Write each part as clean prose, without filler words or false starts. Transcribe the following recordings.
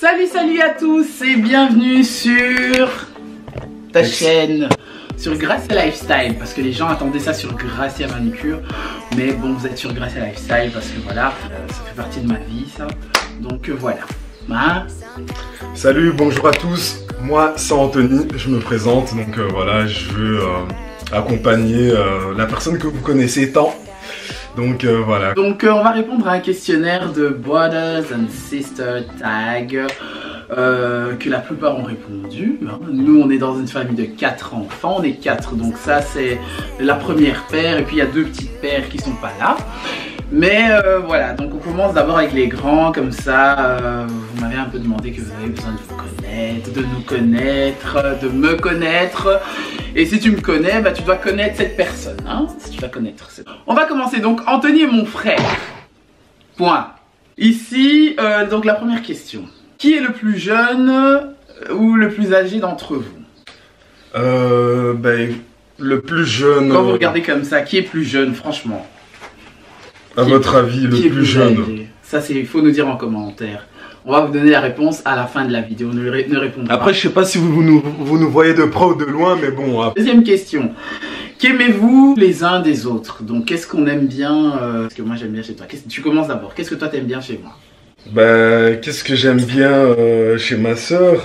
Salut à tous et bienvenue sur ta chaîne, sur Gracia Lifestyle, parce que les gens attendaient ça sur Gracia Manucure, mais bon, vous êtes sur Gracia Lifestyle parce que voilà, ça fait partie de ma vie ça, donc voilà. Hein? Salut, bonjour à tous, moi c'est Anthony, je me présente, donc voilà, je veux accompagner la personne que vous connaissez tant. Donc voilà. Donc on va répondre à un questionnaire de Brothers and Sisters Tag que la plupart ont répondu. Nous on est dans une famille de 4 enfants, on est 4, donc ça c'est la première paire et puis il y a 2 petites paires qui sont pas là. Mais voilà, donc on commence d'abord avec les grands, comme ça, vous m'avez un peu demandé que vous avez besoin de vous connaître, de nous connaître, de me connaître. Et si tu me connais, bah, tu dois connaître cette personne, hein, si tu dois connaître cette... On va commencer, donc Anthony est mon frère, point. Ici, donc la première question. Qui est le plus jeune ou le plus âgé d'entre vous? Ben, le plus jeune... Quand vous regardez comme ça, qui est plus jeune, franchement? À votre avis, le plus jeune? Ça, il faut nous dire en commentaire. On va vous donner la réponse à la fin de la vidéo. Ne répondez pas. Après, je sais pas si vous nous voyez de près ou de loin, mais bon. Hein. Deuxième question. Qu'aimez-vous les uns des autres? Donc, qu'est-ce qu'on aime bien Parce que moi, j'aime bien chez toi. Tu commences d'abord. Qu'est-ce que toi, t'aimes bien chez moi? Ben, qu'est-ce que j'aime bien chez ma soeur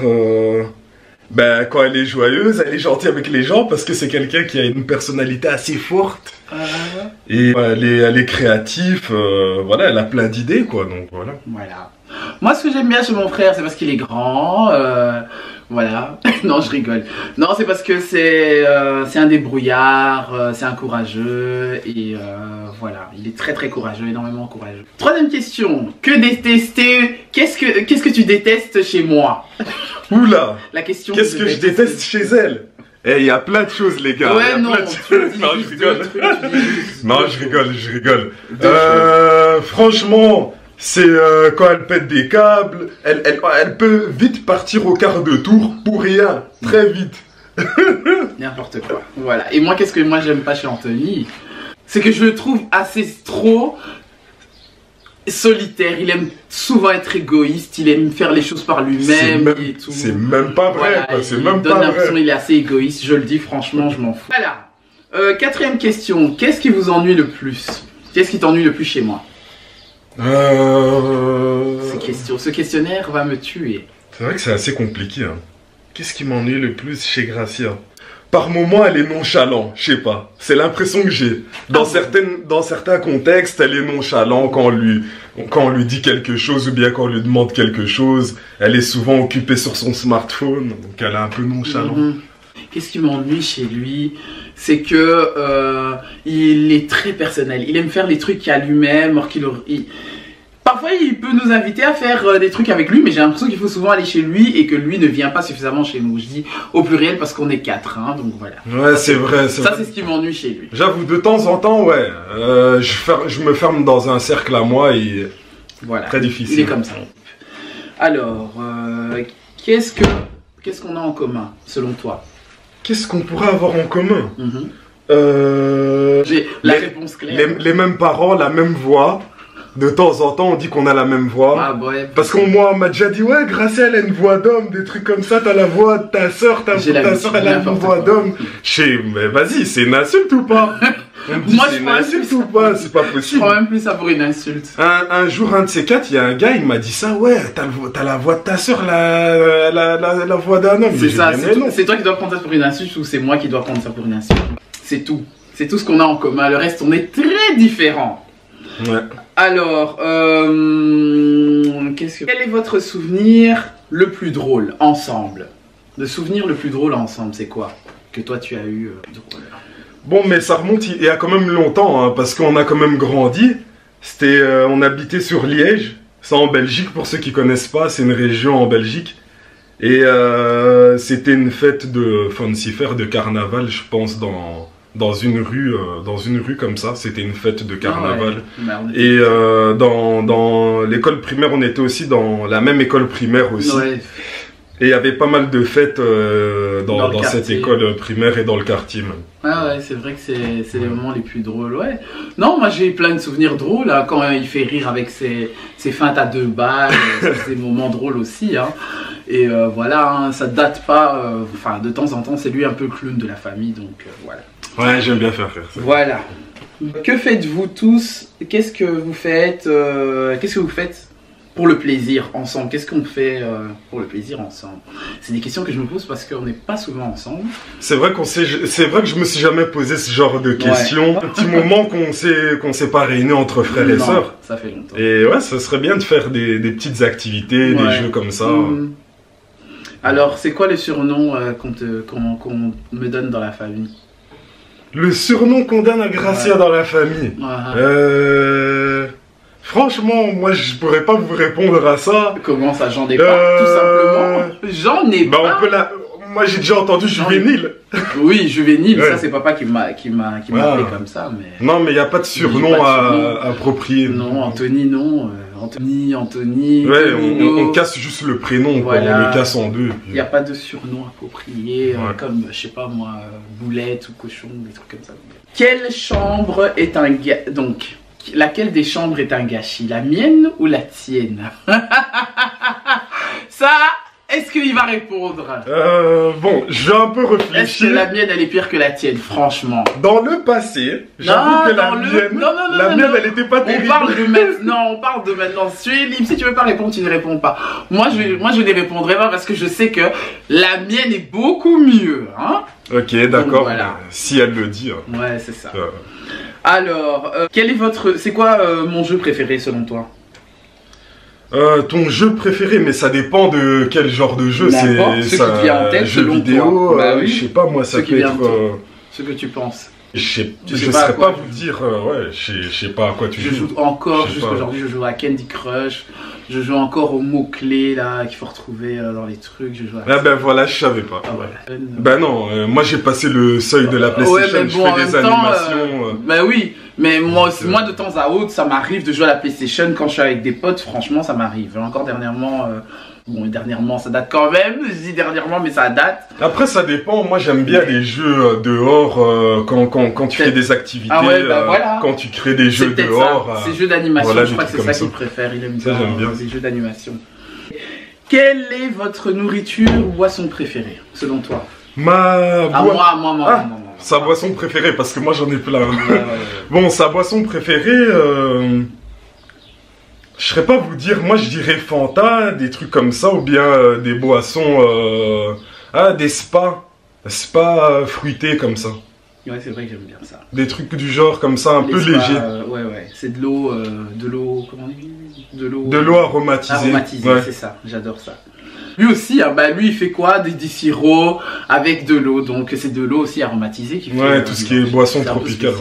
Ben, quand elle est joyeuse, elle est gentille avec les gens parce que c'est quelqu'un qui a une personnalité assez forte. Et elle est créative, voilà, elle a plein d'idées, quoi, donc voilà. Voilà. Moi, ce que j'aime bien chez mon frère, c'est parce qu'il est grand, voilà. Non, je rigole. Non, c'est parce que c'est un débrouillard, c'est un courageux, et voilà, il est très courageux, énormément courageux. Troisième question, que détester? Qu'est-ce que tu détestes chez moi? Oula! La question. Qu'est-ce que je déteste chez elle? Eh, il y a plein de choses, les gars. Ouais, non, non, je rigole. Non, je rigole. Franchement, c'est quand elle pète des câbles, elle peut vite partir au quart de tour pour rien, très vite. N'importe quoi. Voilà. Et moi, qu'est-ce que moi j'aime pas chez Anthony? C'est que je le trouve assez trop solitaire, il aime souvent être égoïste, il aime faire les choses par lui-même et tout. C'est même pas vrai, voilà, c'est même pas vrai. Il donne l'impression qu'il est assez égoïste, je le dis franchement, je m'en fous. Voilà. Quatrième question, qu'est-ce qui vous ennuie le plus? Qu'est-ce qui t'ennuie le plus chez moi? Ce questionnaire va me tuer. C'est vrai que c'est assez compliqué. Hein. Qu'est-ce qui m'ennuie le plus chez Gracia? Par moments, elle est nonchalante, je sais pas. C'est l'impression que j'ai. Dans certains contextes, elle est nonchalante quand on lui dit quelque chose ou bien quand on lui demande quelque chose. Elle est souvent occupée sur son smartphone, donc elle est un peu nonchalante. Qu'est-ce qui m'ennuie chez lui? C'est que il est très personnel. Il aime faire les trucs à lui-même, or parfois, il peut nous inviter à faire des trucs avec lui, mais j'ai l'impression qu'il faut souvent aller chez lui et que lui ne vient pas suffisamment chez nous. Je dis au pluriel parce qu'on est 4, hein, donc voilà. Ouais, c'est vrai. Ça, c'est ce qui m'ennuie chez lui. J'avoue, de temps en temps, ouais, je me ferme dans un cercle à moi et voilà. Très difficile. Il est comme ça. Alors, qu'est-ce qu'on a en commun, selon toi? Qu'est-ce qu'on pourrait avoir en commun? J'ai la réponse claire. Les mêmes parents, la même voix. De temps en temps, on dit qu'on a la même voix. Ah, ouais. Parce qu'on on m'a déjà dit, ouais, Gracia, elle a une voix d'homme, des trucs comme ça, t'as la voix de ta soeur, ta soeur, elle a une voix d'homme. Mais vas-y, c'est une insulte ou pas? Moi, c'est une insulte ou pas? C'est pas possible. Je prends même plus ça pour une insulte. Un jour, un de ces 4, il y a un gars, il m'a dit ça, ouais, t'as la voix de ta soeur, la voix d'un homme. C'est ça, c'est toi qui dois prendre ça pour une insulte ou c'est moi qui dois prendre ça pour une insulte? C'est tout. C'est tout ce qu'on a en commun. Le reste, on est très différents. Ouais. Alors, quel est votre souvenir le plus drôle ensemble? Le souvenir le plus drôle ensemble, c'est quoi? Que toi tu as eu drôle? Bon, mais ça remonte il y a quand même longtemps, hein, parce qu'on a quand même grandi. On habitait sur Liège, c'est en Belgique, pour ceux qui connaissent pas, c'est une région en Belgique. Et c'était une fête de Fancy Fair, de carnaval, je pense, dans une rue comme ça, c'était une fête de carnaval. Ah ouais. Et dans l'école primaire, on était aussi dans la même école primaire aussi. Ouais. Et il y avait pas mal de fêtes dans cette quartier. école primaire et dans le quartier même. Ah ouais, c'est vrai que c'est les moments les plus drôles, ouais. Non, moi j'ai plein de souvenirs drôles, hein, quand il fait rire avec ses feintes à 2 balles, c'est des moments drôles aussi, hein. Et voilà, hein, ça date pas, enfin de temps en temps c'est lui un peu le clown de la famille, donc voilà. Ouais, j'aime bien faire rire. Voilà. Que faites-vous tous? Qu'est-ce que vous faites pour le plaisir ensemble? Qu'est-ce qu'on fait pour le plaisir ensemble? C'est des questions que je me pose parce qu'on n'est pas souvent ensemble. C'est vrai que je me suis jamais posé ce genre de questions. Un petit moment qu'on s'est pas réunis entre frères et sœurs. Ça fait longtemps. Et ouais, ça serait bien de faire des petites activités, des jeux comme ça. Alors, c'est quoi le surnom qu'on me donne dans la famille? Le surnom qu'on donne à Gracia dans la famille. Franchement, moi je pourrais pas vous répondre à ça. Comment ça, j'en ai pas, tout simplement. J'en ai pas. Moi j'ai déjà entendu juvénile. Oui, juvénile, ça c'est papa qui m'a appelé comme ça. Mais... Non, mais il n'y a pas de surnom approprié. Non, Anthony, non. Anthony. Ouais, on casse juste le prénom, voilà. On le casse en deux. Il n'y a pas de surnom approprié, comme, je sais pas moi, boulette ou cochon, des trucs comme ça. Quelle chambre est un donc, laquelle des chambres est un gâchis? La mienne ou la tienne? Ça, est-ce qu'il va répondre? Bon, je vais un peu réfléchir. Est-ce que la mienne, elle est pire que la tienne, franchement? Dans le passé, j'avoue que la mienne, elle était pas terrible. On parle de maintenant. Tu es libre, si tu veux pas répondre, tu ne réponds pas. Moi, je ne répondrai pas parce que je sais que la mienne est beaucoup mieux, hein. Ok, d'accord. Voilà. Si elle le dit. Ouais, c'est ça. Alors, quel est c'est quoi mon jeu préféré selon toi? Ton jeu préféré, mais ça dépend de quel genre de jeu. C'est ce qui te vient en tête jeu selon vidéo, toi. Bah oui. Je sais pas, moi ça peut être... Ce que tu penses. Je sais pas vous dire, ouais, je sais pas à quoi tu joues. Je joue encore, jusqu'aujourd'hui je joue à Candy Crush, je joue encore aux mots-clés là qu'il faut retrouver dans les trucs. Je joue à ben voilà, je savais pas. Ah, voilà. Ben non, moi j'ai passé le seuil de la PlayStation, ouais, mais bon, je fais des animations. Ben oui, mais moi de temps à autre, ça m'arrive de jouer à la PlayStation quand je suis avec des potes, franchement ça m'arrive. Encore dernièrement... Bon, dernièrement, ça date quand même. Je dis dernièrement, mais ça date. Après, ça dépend. Moi, j'aime bien les jeux dehors quand tu fais des activités. Ah ouais, bah voilà. Quand tu crées des jeux dehors. Ces jeux d'animation, voilà, je crois que c'est ça qu'il préfère. Il aime bien les jeux d'animation. Quelle est votre nourriture ou boisson préférée, selon toi? Moi. Sa boisson préférée, parce que moi, j'en ai plein. Bon, sa boisson préférée... Je saurais pas vous dire, moi je dirais Fanta, des trucs comme ça, ou bien des boissons, des spas fruités comme ça. Ouais, c'est vrai que j'aime bien ça. Des trucs du genre comme ça, un peu léger. Ouais, c'est de l'eau, comment on dit? De l'eau aromatisée. Aromatisée, c'est ça, j'adore ça. Lui aussi, lui il fait quoi? Des sirops avec de l'eau, donc c'est de l'eau aussi aromatisée qui fait... Ouais, tout ce qui est boisson tropicale.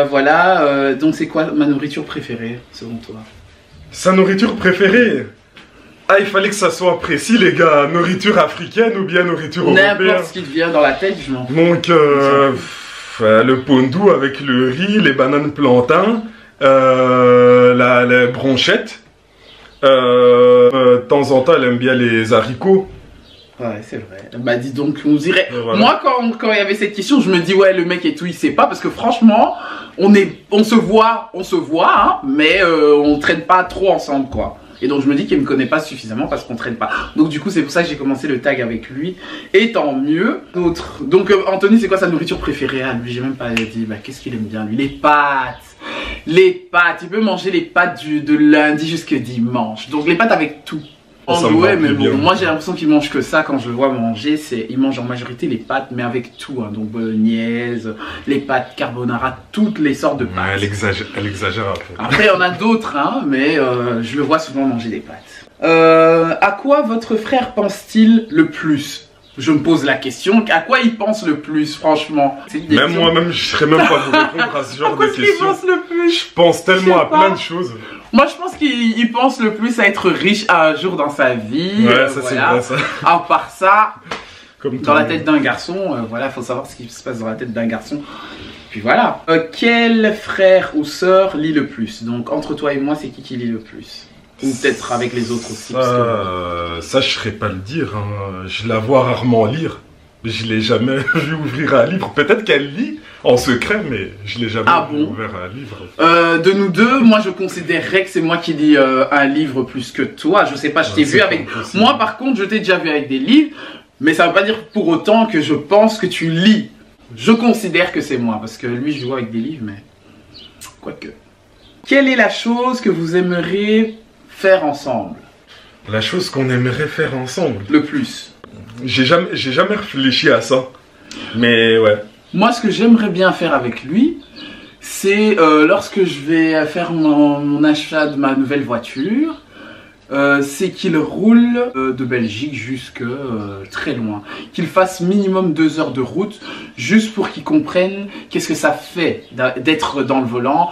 Voilà, donc c'est quoi ma nourriture préférée, selon toi? Sa nourriture préférée? Ah, il fallait que ça soit précis, les gars. Nourriture africaine ou bien nourriture européenne? N'importe ce qui te vient dans la tête, je m'en fous. Donc, le pondou avec le riz, les bananes plantains, la bronchette. De temps en temps, elle aime bien les haricots. Ouais, c'est vrai. Bah, dis donc, on dirait. Voilà. Moi, quand il y avait cette question, je me dis, ouais, le mec et tout, il sait pas, parce que franchement, on se voit, hein, mais on traîne pas trop ensemble, quoi. Et donc, je me dis qu'il me connaît pas suffisamment parce qu'on traîne pas. Donc, du coup, c'est pour ça que j'ai commencé le tag avec lui. Et tant mieux. D'autres. Donc, Anthony, c'est quoi sa nourriture préférée à lui? J'ai même pas dit, bah, qu'est-ce qu'il aime bien, lui? Les pâtes. Les pâtes. Il peut manger les pâtes de lundi jusqu'à dimanche. Donc, les pâtes avec tout. Ouais, mais bon, moi j'ai l'impression qu'il mange que ça quand je le vois manger. Il mange en majorité les pâtes, mais avec tout, hein, donc bolognaise, les pâtes carbonara, toutes les sortes de pâtes. Ouais, elle exagère un peu. Après, il y en a d'autres, hein, mais je le vois souvent manger des pâtes. À quoi votre frère pense-t-il le plus? Je me pose la question, à quoi il pense le plus, franchement? Même moi-même, je serais même pas vous répondre à ce genre de questions. Qu'il pense le plus? Je pense tellement à plein de choses. Moi, je pense qu'il pense le plus à être riche un jour dans sa vie. Ouais, ça c'est vrai, ça. À part ça, comme dans la tête d'un garçon, voilà, faut savoir ce qui se passe dans la tête d'un garçon. Puis voilà. Quel frère ou sœur lit le plus? Donc, entre toi et moi, c'est qui lit le plus? Ou peut-être avec les autres aussi. Ça, je ne saurais pas le dire. Hein. Je la vois rarement lire. Je l'ai jamais vu ouvrir un livre. Peut-être qu'elle lit en secret, mais je l'ai jamais vu ouvrir un livre. De nous deux, moi je considérerais que c'est moi qui lis un livre plus que toi. Je sais pas, je t'ai vu avec... Moi par contre, je t'ai déjà vu avec des livres, mais ça veut pas dire pour autant que je pense que tu lis. Je considère que c'est moi, parce que lui je le vois avec des livres, mais... Quoique. Quelle est la chose que vous aimeriez faire ensemble? La chose qu'on aimerait faire ensemble? Le plus. J'ai jamais réfléchi à ça. Mais ouais. Moi, ce que j'aimerais bien faire avec lui, c'est lorsque je vais faire mon achat de ma nouvelle voiture, c'est qu'il roule de Belgique jusque très loin. Qu'il fasse minimum 2 heures de route, juste pour qu'il comprenne qu'est-ce que ça fait d'être dans le volant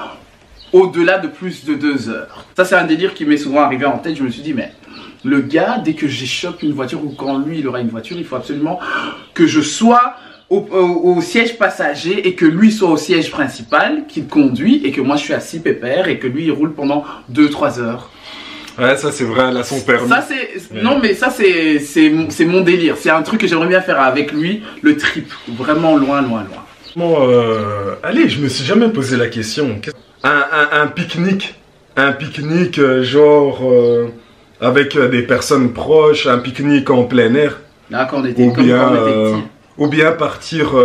au-delà de plus de 2 heures. Ça, c'est un délire qui m'est souvent arrivé en tête. Je me suis dit, mais le gars, dès que j'échoppe une voiture ou quand lui, il aura une voiture, il faut absolument que je sois au siège passager et que lui soit au siège principal, qu'il conduit et que moi, je suis assis pépère et que lui, il roule pendant 2-3 heures. Ouais, ça c'est vrai, elle a son permis. Ça c'est... Non mais ça c'est mon délire. C'est un truc que j'aimerais bien faire avec lui, le trip. Vraiment loin. Bon, allez, je me suis jamais posé la question. Un pique-nique. Un pique-nique genre avec des personnes proches, un pique-nique en plein air. Là quand on était petit. Ou bien partir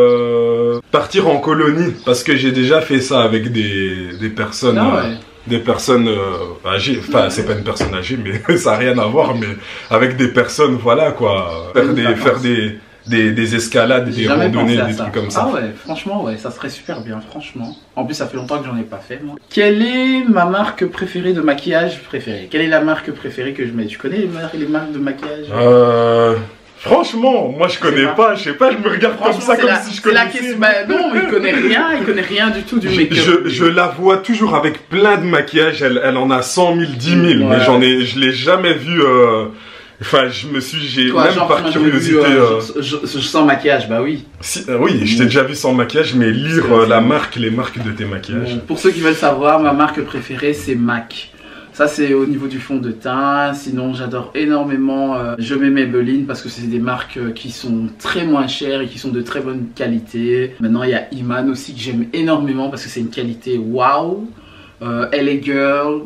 en colonie, parce que j'ai déjà fait ça avec des personnes... Ah ouais. Des personnes âgées, enfin c'est pas une personne âgée mais ça n'a rien à voir, mais avec des personnes, voilà quoi, faire des escalades, des randonnées, des trucs comme ça. Ah ouais, franchement ouais, ça serait super bien, franchement. En plus ça fait longtemps que j'en ai pas fait moi. Quelle est ma marque préférée de maquillage préférée? Quelle est la marque préférée que je mets? Tu connais les marques de maquillage? Franchement, moi je connais pas, je sais pas, je me regarde comme ça comme si je connaissais. Non, il connaît rien du tout du make-up. Je la vois toujours avec plein de maquillage, elle en a 100 000, 10 000, mais je l'ai jamais vu, enfin j'ai toi, même genre, par curiosité... sans maquillage, bah oui. Oui, je t'ai déjà vu sans maquillage, mais lire les marques de tes maquillages. Pour ceux qui veulent savoir, ma marque préférée c'est MAC. Ça c'est au niveau du fond de teint. Sinon j'adore énormément, je mets Maybelline parce que c'est des marques qui sont très moins chères et qui sont de très bonne qualité. Maintenant il y a Iman aussi que j'aime énormément parce que c'est une qualité waouh. LA Girl,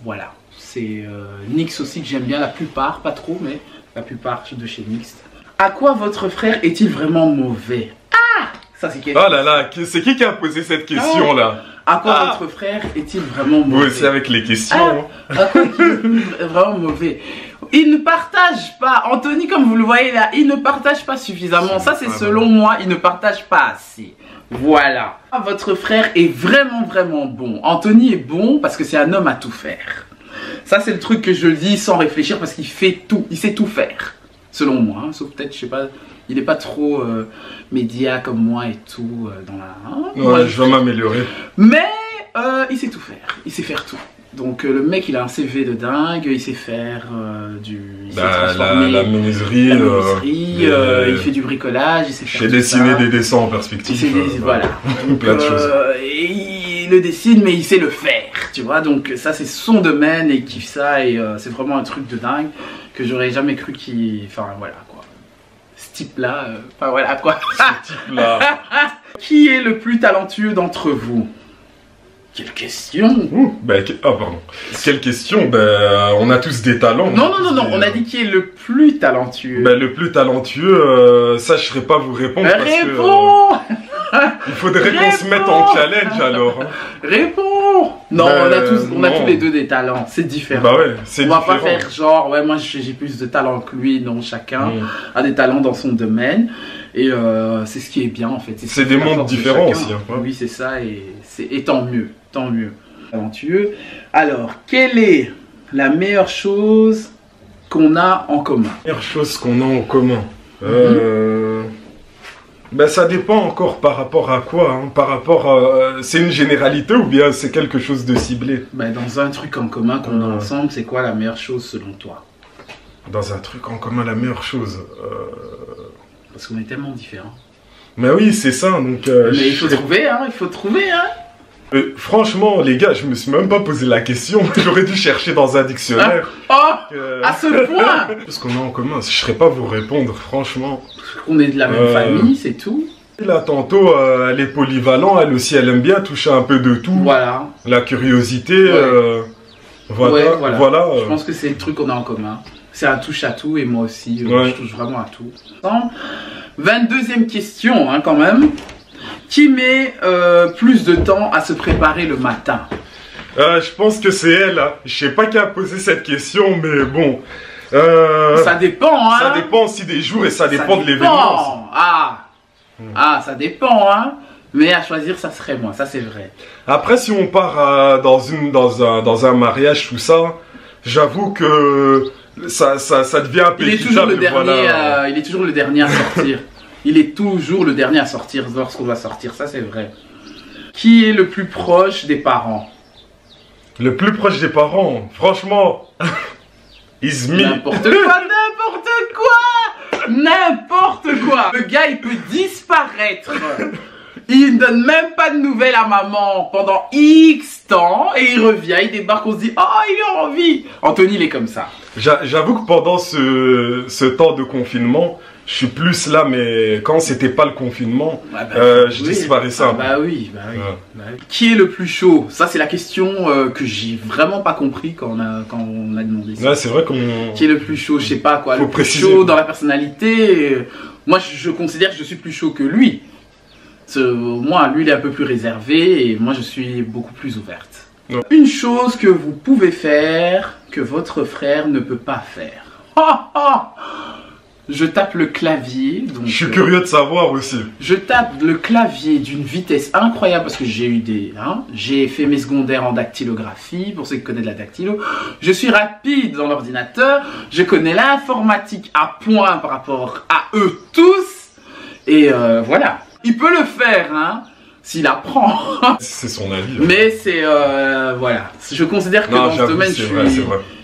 voilà. C'est NYX aussi que j'aime bien, la plupart, pas trop mais la plupart de chez NYX. À quoi votre frère est-il vraiment mauvais? Ah, ça c'est quelque chose. Oh là là, c'est qui a posé cette question là? À quoi votre frère est-il vraiment mauvais? Vous aussi avec les questions. À quoi est-il vraiment mauvais? Il ne partage pas. Anthony, comme vous le voyez là, il ne partage pas suffisamment. Ça, c'est selon moi, il ne partage pas assez. Voilà. Votre frère est vraiment bon. Anthony est bon parce que c'est un homme à tout faire. Ça, c'est le truc que je dis sans réfléchir parce qu'il fait tout. Il sait tout faire. Selon moi. Hein. Sauf peut-être, je sais pas, il n'est pas trop média comme moi et tout. Dans la... Ouais, je vais m'améliorer. Mais il sait tout faire. Il sait faire tout. Donc le mec il a un CV de dingue, il sait faire la menuiserie, il fait du bricolage, il sait faire tout dessiner des dessins en perspective. Voilà. Donc, plein de choses. Il le dessine mais il sait le faire, tu vois. Donc ça c'est son domaine et il kiffe ça et c'est vraiment un truc de dingue que j'aurais jamais cru qu'il... Enfin voilà quoi. Ce type là, enfin voilà quoi. Ce type là. Qui est le plus talentueux d'entre vous? Quelle question? Pardon. Quelle question? On a tous des talents. Non, on a dit qui est le plus talentueux. Le plus talentueux, ça je ne saurais pas vous répondre Réponds il faudrait qu'on se mette en challenge alors. Réponds. Non, on a tous les deux des talents, c'est différent. Bah ouais, c'est différent. On va pas faire genre, ouais, moi j'ai plus de talent que lui, non, chacun a des talents dans son domaine. Et c'est ce qui est bien en fait. C'est des mondes différents aussi. Hein. Oui, c'est ça, et tant mieux, tant mieux. Talentueux. Alors, quelle est la meilleure chose qu'on a en commun? La meilleure chose qu'on a en commun ça dépend encore par rapport à quoi, hein. Par rapport c'est une généralité ou bien c'est quelque chose de ciblé? Dans un truc en commun qu'on a ensemble, c'est quoi la meilleure chose selon toi? Dans un truc en commun, la meilleure chose Parce qu'on est tellement différents. Mais oui, c'est ça, donc... mais il faut trouver, hein, il faut trouver, hein. Franchement, les gars, je me suis même pas posé la question. J'aurais dû chercher dans un dictionnaire. À ce point. Parce qu'on a en commun, je serais pas vous répondre, franchement. On est de la même famille, c'est tout. Là, tantôt, elle est polyvalente, elle aussi, elle aime bien toucher un peu de tout. Voilà. La curiosité, voilà. Je pense que c'est le truc qu'on a en commun. C'est un touche à tout et moi aussi, je touche vraiment à tout. 22e question, hein, quand même. Qui met plus de temps à se préparer le matin? Je pense que c'est elle. Hein. Je sais pas qui a posé cette question, mais bon. Ça dépend, hein. Ça dépend aussi des jours et ça dépend de l'événement. Ça dépend, hein. Mais à choisir, ça serait moi, ça c'est vrai. Après, si on part dans un mariage, tout ça, j'avoue que ça devient un peu il est toujours le dernier, il est toujours le dernier à sortir. Il est toujours le dernier à sortir lorsqu'on va sortir, ça c'est vrai. Qui est le plus proche des parents? Le plus proche des parents, franchement, Ismi. N'importe quoi. Le gars, il peut disparaître. Il ne donne même pas de nouvelles à maman pendant X temps et il revient, il débarque, on se dit « Oh, il est en vie !» Anthony, il est comme ça. J'avoue que pendant ce temps de confinement, je suis plus là, mais quand c'était pas le confinement, je disparaissais un peu. Oui. Qui est le plus chaud? Ça, c'est la question que j'ai vraiment pas compris quand on a demandé ça. Ouais, c'est vrai qu'on... Qui est le plus chaud? Je sais pas quoi. Faut le plus préciser. chaud dans la personnalité. Moi, je considère que je suis plus chaud que lui. Moi, lui, il est un peu plus réservé et moi, je suis beaucoup plus ouverte. Ouais. Une chose que vous pouvez faire que votre frère ne peut pas faire. Je tape le clavier. Donc, je suis curieux de savoir aussi. Je tape le clavier d'une vitesse incroyable parce que j'ai eu j'ai fait mes secondaires en dactylographie, pour ceux qui connaissent la dactylo. Je suis rapide dans l'ordinateur. Je connais l'informatique à point par rapport à eux tous. Et voilà. Il peut le faire, hein, s'il apprend. C'est son avis. Mais c'est, voilà. Je considère que dans ce domaine,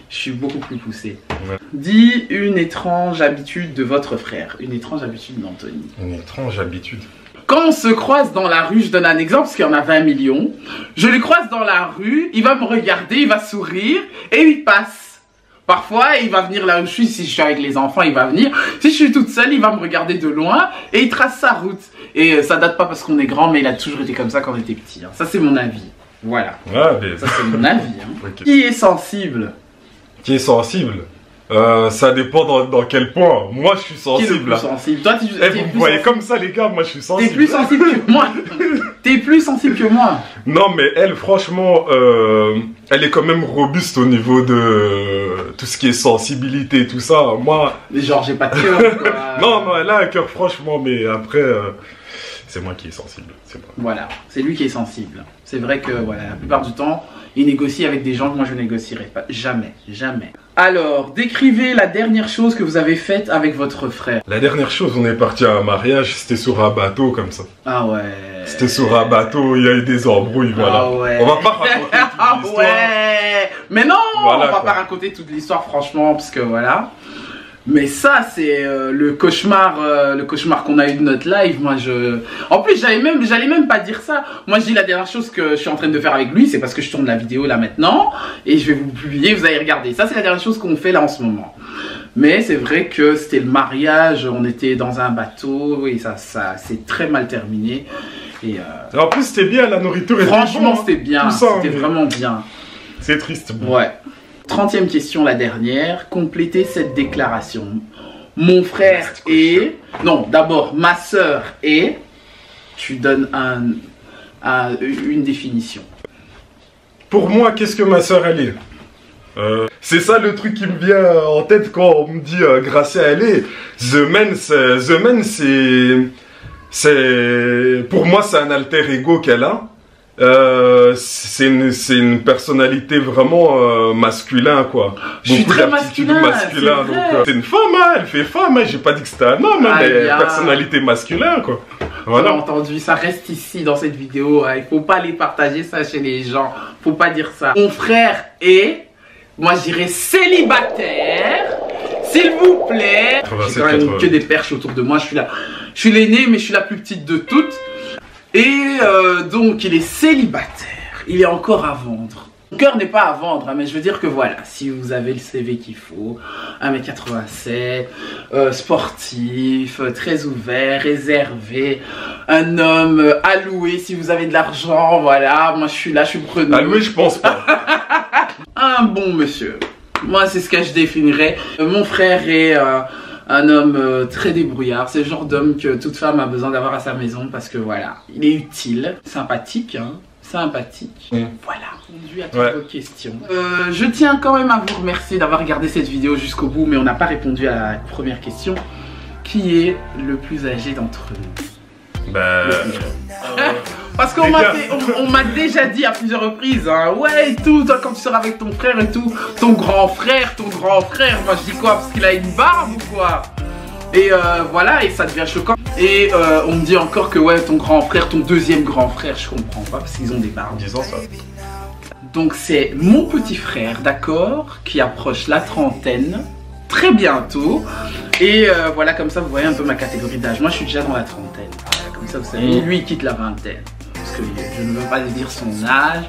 je suis beaucoup plus poussé. Ouais. Dis une étrange habitude de votre frère. Une étrange habitude d'Anthony. Une étrange habitude. Quand on se croise dans la rue, je donne un exemple parce qu'il y en a 20 millions. Je le croise dans la rue, il va me regarder, il va sourire et il passe. Parfois, il va venir là où je suis, si je suis avec les enfants, il va venir. Si je suis toute seule, il va me regarder de loin et il trace sa route. Et ça date pas parce qu'on est grand, mais il a toujours été comme ça quand on était petit. Hein. Ça, c'est mon avis. Voilà. Ça, c'est mon avis. Hein. Okay. Qui est sensible? Qui est sensible? Ça dépend dans quel point. Moi, je suis sensible. Qui est le plus sensible? Toi, vous me voyez comme ça, les gars, moi, je suis sensible. T'es plus sensible que moi. T'es plus sensible que moi. Non, mais elle, franchement, elle est quand même robuste au niveau de tout ce qui est sensibilité et tout ça. Moi... Mais genre, j'ai pas de cœur, quoi. Non, elle a un cœur, franchement, mais après... c'est moi qui est sensible. Voilà, c'est lui qui est sensible. C'est vrai que, voilà, la plupart du temps, il négocie avec des gens que moi je négocierai pas. Jamais. Alors, décrivez la dernière chose que vous avez faite avec votre frère. La dernière chose, on est parti à un mariage, c'était sur un bateau comme ça. Ah ouais. C'était sur un bateau, il y a eu des embrouilles, voilà. Ah ouais. On va pas raconter toute l'histoire. Ouais. Mais non, voilà, on va pas raconter toute l'histoire, franchement, parce que voilà. Mais ça, c'est le cauchemar qu'on a eu de notre live. Moi, en plus, j'allais même pas dire ça. Moi, je dis la dernière chose que je suis en train de faire avec lui, c'est parce que je tourne la vidéo là maintenant. Et je vais vous publier, vous allez regarder. Ça, c'est la dernière chose qu'on fait là en ce moment. Mais c'est vrai que c'était le mariage, on était dans un bateau et ça s'est très mal terminé. Et en plus, c'était bien, la nourriture était franchement, bon, c'était bien. C'était vraiment bien. C'est triste. Bon. Ouais. 30e question, la dernière. Complétez cette déclaration. Mon frère est... Non, d'abord, ma soeur est... Tu donnes une définition. Pour moi, qu'est-ce que ma soeur elle est? C'est ça le truc qui me vient en tête quand on me dit Gracia elle est. The Man, c'est... Pour moi, c'est un alter ego qu'elle a. C'est une personnalité vraiment masculin quoi. Beaucoup d'aptitudes masculin, donc c'est une femme, hein, elle fait femme, hein. J'ai pas dit que c'était un homme, hein, mais personnalité masculin quoi. Voilà. J'ai entendu, ça reste ici dans cette vidéo, hein. Il faut pas les partager ça chez les gens, faut pas dire ça. Mon frère est, moi je dirais célibataire, s'il vous plaît. J'ai quand même que des perches autour de moi, je suis l'aîné mais je suis la plus petite de toutes. Et donc il est célibataire. il est encore à vendre. Mon cœur n'est pas à vendre, hein, mais je veux dire que voilà, si vous avez le CV qu'il faut, 1m87, sportif, très ouvert, réservé, un homme alloué, si vous avez de l'argent, voilà, moi je suis là, je suis preneur. Alloué, je pense pas. Un bon monsieur. Moi, c'est ce que je définirais. Mon frère est un homme très débrouillard. C'est le genre d'homme que toute femme a besoin d'avoir à sa maison parce que voilà, il est utile, sympathique, hein. Sympathique. Voilà, répondu à toutes vos questions. Je tiens quand même à vous remercier d'avoir regardé cette vidéo jusqu'au bout, mais on n'a pas répondu à la première question. Qui est le plus âgé d'entre nous? Parce qu'on m'a déjà dit à plusieurs reprises, hein, ouais et tout, toi, quand tu seras avec ton frère et tout, ton grand frère, moi je dis quoi, parce qu'il a une barbe ou quoi? Et voilà, et ça devient choquant. Et on me dit encore que ouais, ton grand frère, ton deuxième grand frère, je comprends pas parce qu'ils ont des barbes. Disons ça. Donc c'est mon petit frère, d'accord, qui approche la trentaine, très bientôt. Et voilà, comme ça vous voyez un peu ma catégorie d'âge. Moi je suis déjà dans la trentaine. Comme ça vous savez, lui il quitte la vingtaine. Parce que je ne veux pas dire son âge.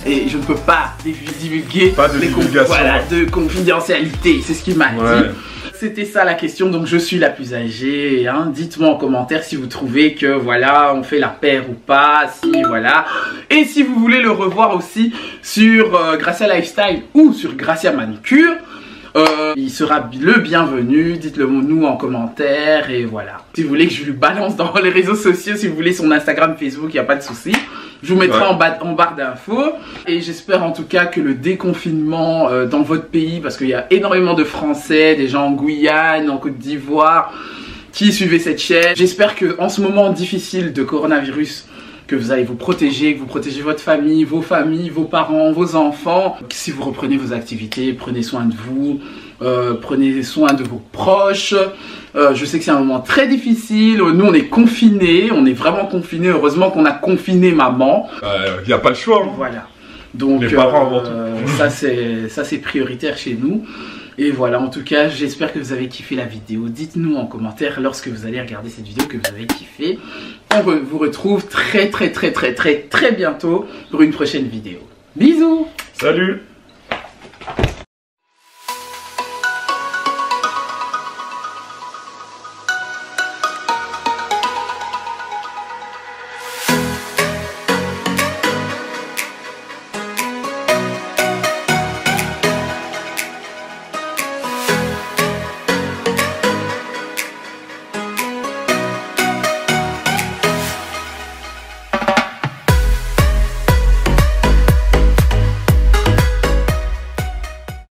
Et je ne peux pas divulguer de confidentialité, c'est ce qu'il m'a dit. C'était ça la question, donc je suis la plus âgée, hein. Dites-moi en commentaire si vous trouvez que voilà, on fait la paire ou pas, si voilà. Et si vous voulez le revoir aussi sur Gracia Lifestyle ou sur Gracia Manicure, il sera le bienvenu, dites-le nous en commentaire et voilà. Si vous voulez que je lui balance dans les réseaux sociaux, si vous voulez son Instagram, Facebook, il n'y a pas de souci. Je vous mettrai en barre d'infos. Et j'espère en tout cas que le déconfinement dans votre pays, parce qu'il y a énormément de Français, des gens en Guyane, en Côte d'Ivoire, qui suivaient cette chaîne. J'espère que en ce moment difficile de coronavirus, que vous allez vous protéger, que vous protégez votre famille, vos parents, vos enfants. Si vous reprenez vos activités, prenez soin de vous, prenez soin de vos proches. Je sais que c'est un moment très difficile. Nous, on est confinés, on est vraiment confinés. Heureusement qu'on a confiné maman. Il n'y a pas le choix. Hein. Voilà. Donc, les parents avant tout. ça c'est prioritaire chez nous. Et voilà, en tout cas, j'espère que vous avez kiffé la vidéo. Dites-nous en commentaire lorsque vous allez regarder cette vidéo que vous avez kiffé. On vous retrouve très bientôt pour une prochaine vidéo. Bisous! Salut!